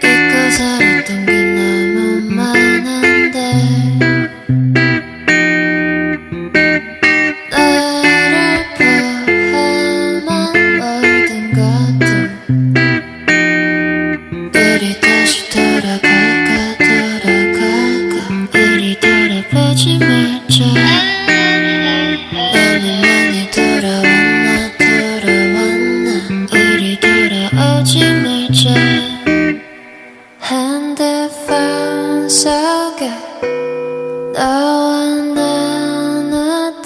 잊고 살았던 게 너무 많은데 나를 포함한 모든 것들 우리 다시 돌아갈까 우리 돌아보지 말자 너는 많이 돌아왔나 우리 돌아오지 말자 핸드폰 속에 너와 나눴던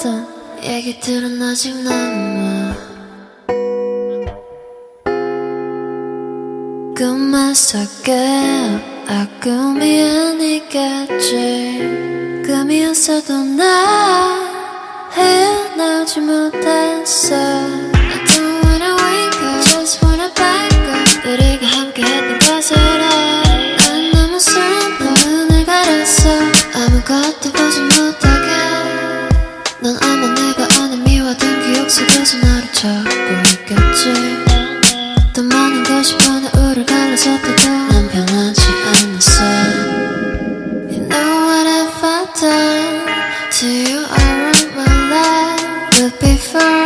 얘기들은 아직 남아 꿈만 속에 꿈이 아니겠지 꿈이었어도 나 헤어나오지 못했어 I don't wanna wake up just wanna back up 우리가 함께했던 것으로 난 너무 슬퍼 눈을 가렸어 아무것도 보지 못하게 넌 아마 내가 아는 미워둔 기억 속에서 나를 찾고 있겠지 더 많은 것이 변해 우릴 갈라졌다도 난 변하지 않았어 You know what have I done to you all my life But before